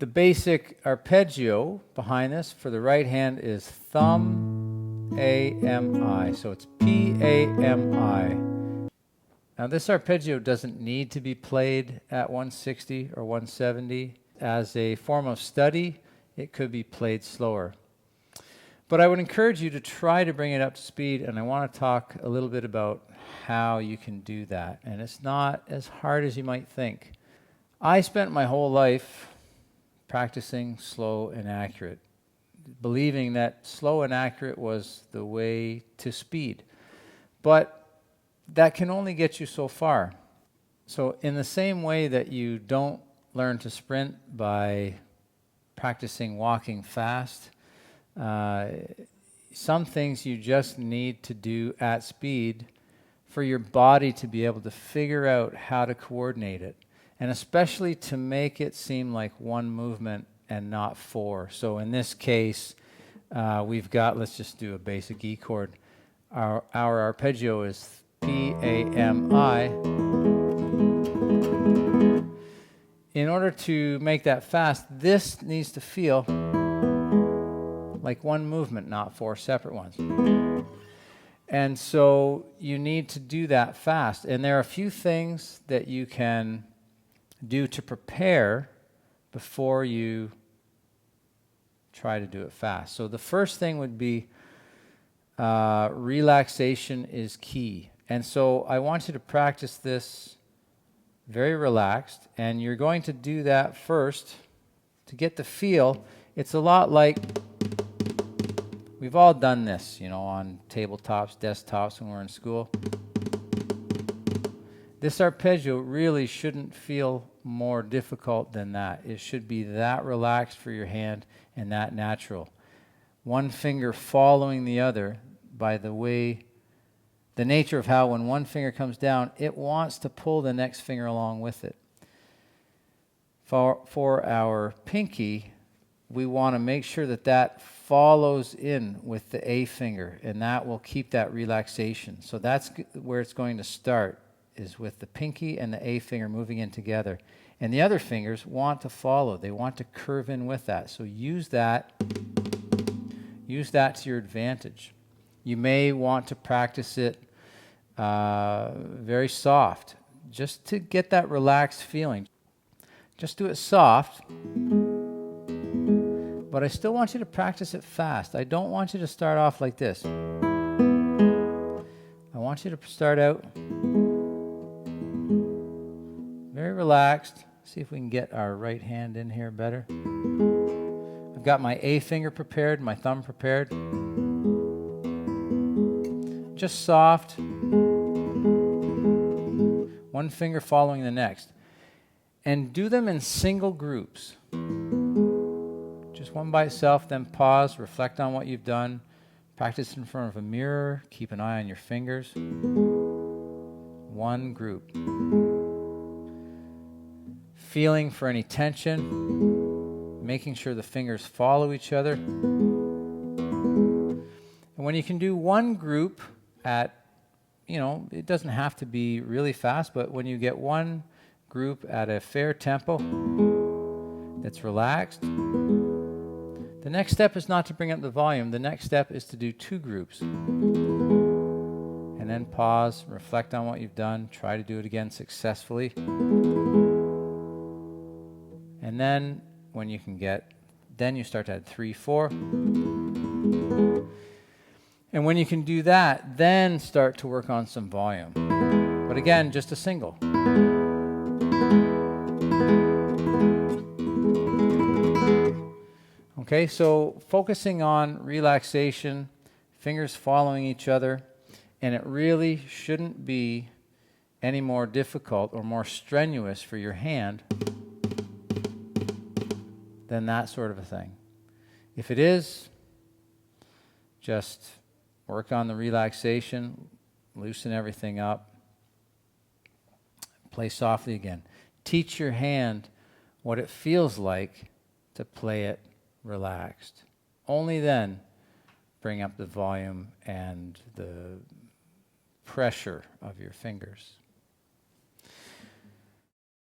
The basic arpeggio behind this for the right hand is thumb, A, M, I. So it's P, A, M, I. Now this arpeggio doesn't need to be played at 160 or 170. As a form of study, it could be played slower. But I would encourage you to try to bring it up to speed, and I want to talk a little bit about how you can do that. And it's not as hard as you might think. I spent my whole life practicing slow and accurate, believing that slow and accurate was the way to speed. But that can only get you so far. So in the same way that you don't learn to sprint by practicing walking fast, some things you just need to do at speed for your body to be able to figure out how to coordinate it, and especially to make it seem like one movement and not four. So in this case, we've got, let's just do a basic E chord. Our arpeggio is P, A, M, I. In order to make that fast, this needs to feel like one movement, not four separate ones. And so you need to do that fast. And there are a few things that you can do to prepare before you try to do it fast. So the first thing would be relaxation is key. And so I want you to practice this very relaxed, and you're going to do that first to get the feel. It's a lot like, we've all done this, on tabletops, desktops when we're in school. This arpeggio really shouldn't feel more difficult than that. It should be that relaxed for your hand and that natural. One finger following the other by the nature of how when one finger comes down, it wants to pull the next finger along with it. For our pinky, we want to make sure that follows in with the A finger, and that will keep that relaxation. So that's where it's going to start, is with the pinky and the A finger moving in together. And the other fingers want to follow. They want to curve in with that. So use that to your advantage. You may want to practice it very soft, just to get that relaxed feeling. Just do it soft, but I still want you to practice it fast. I don't want you to start off like this. I want you to start out very relaxed. See if we can get our right hand in here better. I've got my A finger prepared, my thumb prepared. Just soft. One finger following the next. And do them in single groups. Just one by itself, then pause, reflect on what you've done. Practice in front of a mirror. Keep an eye on your fingers. One group. Feeling for any tension. Making sure the fingers follow each other. And when you can do one group at, it doesn't have to be really fast, but when you get one group at a fair tempo that's relaxed, the next step is not to bring up the volume. The next step is to do two groups. And then pause, reflect on what you've done, try to do it again successfully. And then when you can then you start to add 3, 4. And when you can do that, then start to work on some volume. But again, just a single. Okay, so focusing on relaxation, fingers following each other, and it really shouldn't be any more difficult or more strenuous for your hand than that sort of a thing. If it is, just work on the relaxation, loosen everything up, play softly again. Teach your hand what it feels like to play it relaxed. Only then bring up the volume and the pressure of your fingers.